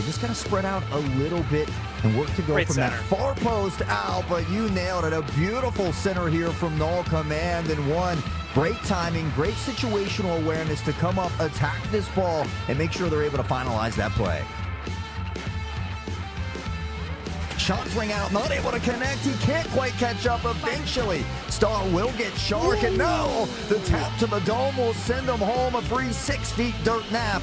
They just got to spread out a little bit and work to go Great from center. that far post out, but you nailed it. A beautiful center here from Null Command and one. Great timing, great situational awareness to come up, attack this ball, and make sure they're able to finalize that play. Shots ring out, not able to connect. He can't quite catch up eventually. Star will get Shark, and no! The tap to the dome will send him home. A free 6 feet dirt nap.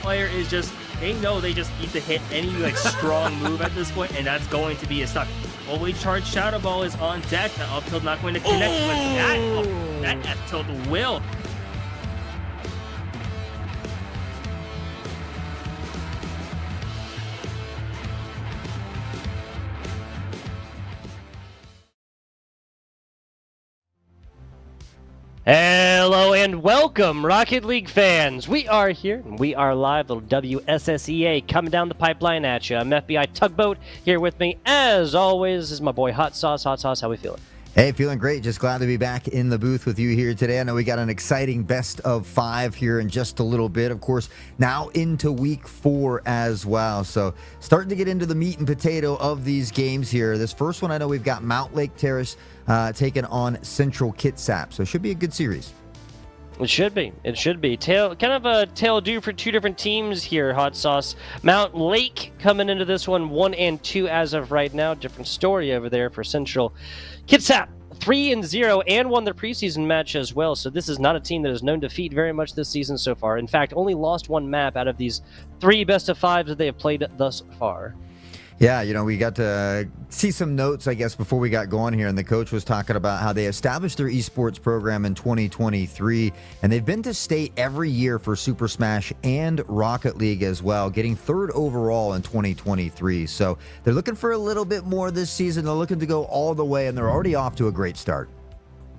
Player is just, they know they just need to hit any strong move at this point, and that's going to be a stuck. Fully charged Shadow Ball is on deck. The up tilt not going to connect, but that F tilt will. Hello and welcome, Rocket League fans. We are here, and we are live. The WSSEA coming down the pipeline at you. I'm FBI Tugboat. Here with me, as always, is my boy Hot Sauce. Hot Sauce, how we feeling? Hey, feeling great. Just glad to be back in the booth with you here today. I know we got an exciting best of 5 here in just a little bit. Of course, now into week 4 as well. So starting to get into the meat and potato of these games here. This first one, I know we've got Mountlake Terrace taking on Central Kitsap. So it should be a good series. It should be. It should be. Kind of a tale due for two different teams here, Hot Sauce. Mountlake coming into this one 1-2 as of right now. Different story over there for Central Kitsap. 3-0 and won their preseason match as well. So this is not a team that has known defeat very much this season so far. In fact, only lost one map out of these 3 best of 5s that they have played thus far. Yeah, you know, we got to see some notes, I guess, before we got going here, and the coach was talking about how they established their esports program in 2023, and they've been to state every year for Super Smash and Rocket League as well, getting 3rd overall in 2023. So they're looking for a little bit more this season. They're looking to go all the way, and they're already off to a great start.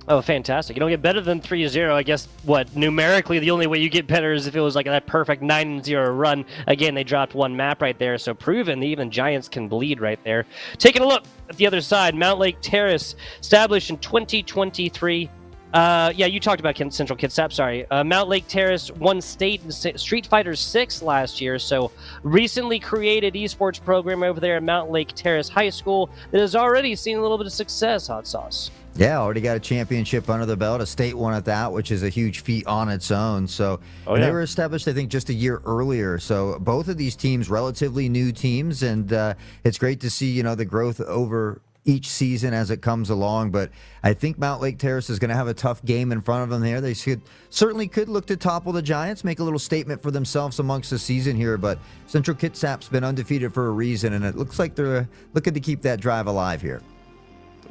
Oh, fantastic. You don't get better than 3-0. I guess, numerically, the only way you get better is if it was like that perfect 9-0 run. Again, they dropped one map right there, so proven that even Giants can bleed right there. Taking a look at the other side, Mountlake Terrace, established in 2023. Yeah, you talked about Central Kitsap, sorry. Mountlake Terrace won state in Street Fighter 6 last year, so recently created esports program over there at Mountlake Terrace High School that has already seen a little bit of success, Hot Sauce. Yeah, already got a championship under the belt, a state one at that, which is a huge feat on its own. So They were established, I think, just a year earlier. So both of these teams, relatively new teams, and it's great to see, the growth over each season as it comes along. But I think Mountlake Terrace is going to have a tough game in front of them there. They certainly could look to topple the Giants, make a little statement for themselves amongst the season here. But Central Kitsap's been undefeated for a reason, and it looks like they're looking to keep that drive alive here.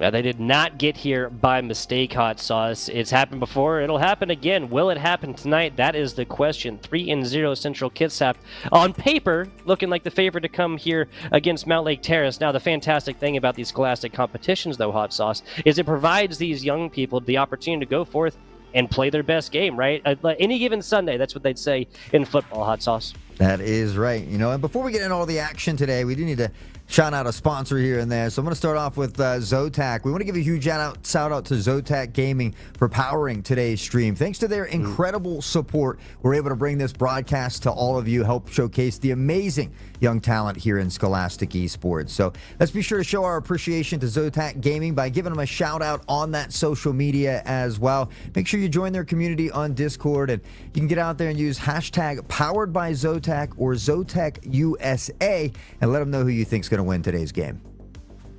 They did not get here by mistake, Hot Sauce. It's happened before. It'll happen again. Will it happen tonight? That is the question. 3-0 Central Kitsap. On paper, looking like the favorite to come here against Mountlake Terrace. Now, the fantastic thing about these scholastic competitions, though, Hot Sauce, is it provides these young people the opportunity to go forth and play their best game, right? Any given Sunday, that's what they'd say in football, Hot Sauce. That is right. And before we get into all the action today, we do need to shout out a sponsor here and there. So I'm going to start off with Zotac. We want to give a huge shout out to Zotac Gaming for powering today's stream. Thanks to their incredible support, we're able to bring this broadcast to all of you, help showcase the amazing young talent here in Scholastic Esports. So let's be sure to show our appreciation to Zotac Gaming by giving them a shout out on that social media as well. Make sure you join their community on Discord, and you can get out there and use hashtag powered by Zotac or Zotac USA and let them know who you think is going to win today's game.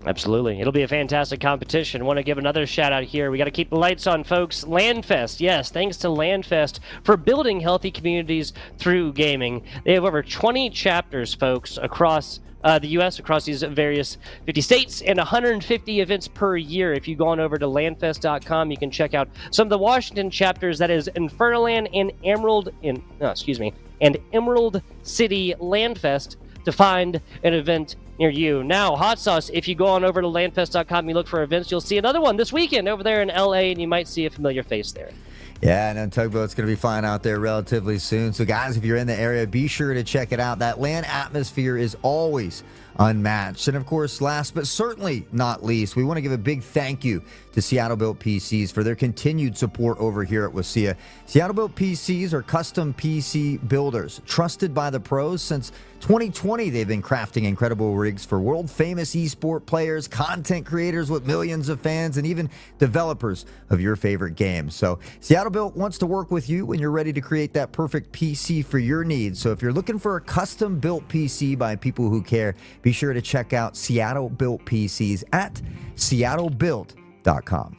Absolutely. It'll be a fantastic competition. Want to give another shout out here. We got to keep the lights on, folks. LandFest. Yes, thanks to LandFest for building healthy communities through gaming. They have over 20 chapters, folks, across the U.S., across these various 50 states, and 150 events per year. If you go on over to landfest.com, you can check out some of the Washington chapters. That is Infernoland and Emerald City Landfest to find an event near you. Now, Hot Sauce, if you go on over to landfest.com, you look for events, you'll see another one this weekend over there in LA, and you might see a familiar face there. Yeah, and then Tugboat's going to be flying out there relatively soon. So, guys, if you're in the area, be sure to check it out. That land atmosphere is always unmatched. And, of course, last but certainly not least, we want to give a big thank you to Seattle Built PCs for their continued support over here at WSSEA. Seattle Built PCs are custom PC builders, trusted by the pros. Since 2020, they've been crafting incredible rigs for world-famous esport players, content creators with millions of fans, and even developers of your favorite games. So Seattle Built wants to work with you when you're ready to create that perfect PC for your needs. So if you're looking for a custom-built PC by people who care, be sure to check out Seattle Built PCs at seattlebuilt.com.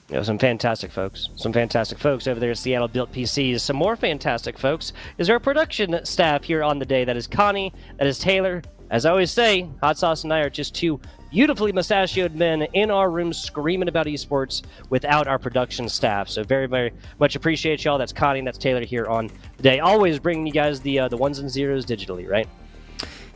You know, some fantastic folks over there at Seattle Built PCs. Some more fantastic folks is our production staff here on the day. That is Connie, that is Taylor. As I always say, Hot Sauce and I are just two beautifully mustachioed men in our room screaming about esports without our production staff. So very, very much appreciate y'all. That's Connie and that's Taylor here on the day. Always bringing you guys the ones and zeros digitally, right?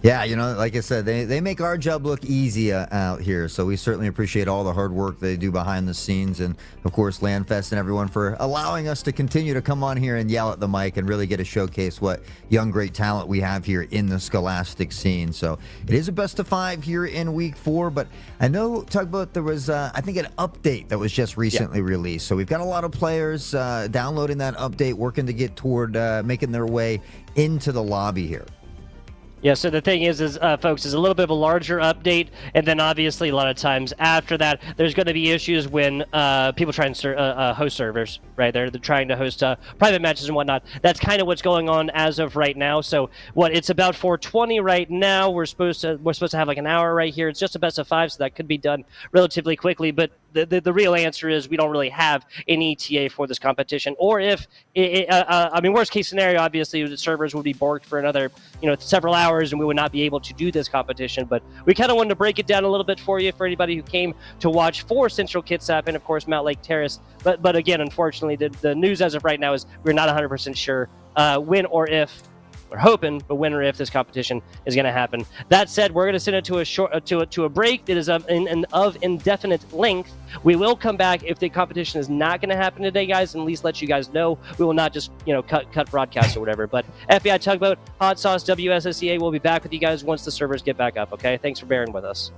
Yeah, you know, like I said, they make our job look easy out here. So we certainly appreciate all the hard work they do behind the scenes. And, of course, Landfest and everyone for allowing us to continue to come on here and yell at the mic and really get to showcase what young, great talent we have here in the Scholastic scene. So it is a best of 5 here in week 4. But I know, Tugboat, there was, I think, an update that was just recently released. So we've got a lot of players downloading that update, working to get toward making their way into the lobby here. Yeah, so the thing is folks, is a little bit of a larger update, and then obviously a lot of times after that, there's going to be issues when people try and host servers, right? They're trying to host private matches and whatnot. That's kind of what's going on as of right now. So it's about 4:20 right now. We're supposed to have like an hour right here. It's just a best of 5, so that could be done relatively quickly. But the real answer is we don't really have an ETA for this competition. Or if worst case scenario, obviously the servers would be borked for another several hours, and we would not be able to do this competition. But we kind of wanted to break it down a little bit for you, for anybody who came to watch for Central Kitsap and of course Mountlake Terrace. But again, unfortunately, the news as of right now is we're not 100% sure when or if. We're hoping, but when or if this competition is going to happen. That said, we're going to send it to a break that is of indefinite length. We will come back if the competition is not going to happen today, guys, and at least let you guys know. We will not just cut broadcasts or whatever. But FBI Tugboat, Hot Sauce, WSSEA will be back with you guys once the servers get back up. Okay, thanks for bearing with us.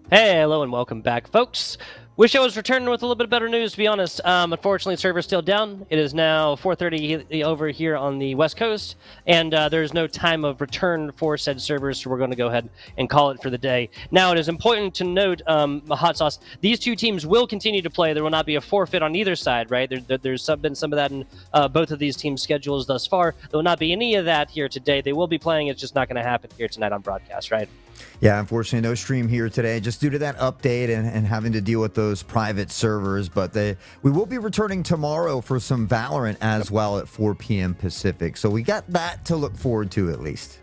Hey, hello and welcome back, folks. Wish I was returning with a little bit better news, to be honest. Unfortunately, server's still down. It is now 4:30 over here on the West Coast, and there's no time of return for said servers, so we're going to go ahead and call it for the day. Now, it is important to note, Hot Sauce, these two teams will continue to play. There will not be a forfeit on either side, right? There's been some of that in both of these teams' schedules thus far. There will not be any of that here today. They will be playing. It's just not going to happen here tonight on broadcast, right? Yeah, unfortunately, no stream here today, just due to that update and having to deal with those private servers. But we will be returning tomorrow for some Valorant as well at 4 p.m. Pacific. So we got that to look forward to at least.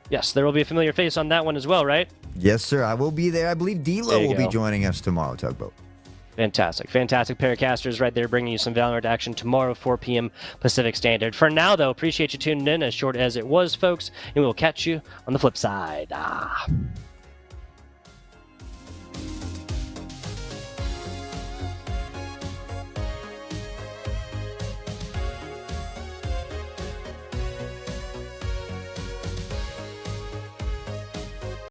Yes, there will be a familiar face on that one as well, right? Yes, sir. I will be there. I believe D-Lo will be joining us tomorrow, Tugboat. Fantastic. Fantastic pair of casters right there bringing you some Valorant action tomorrow, 4 p.m. Pacific Standard. For now, though, appreciate you tuning in, as short as it was, folks, and we'll catch you on the flip side.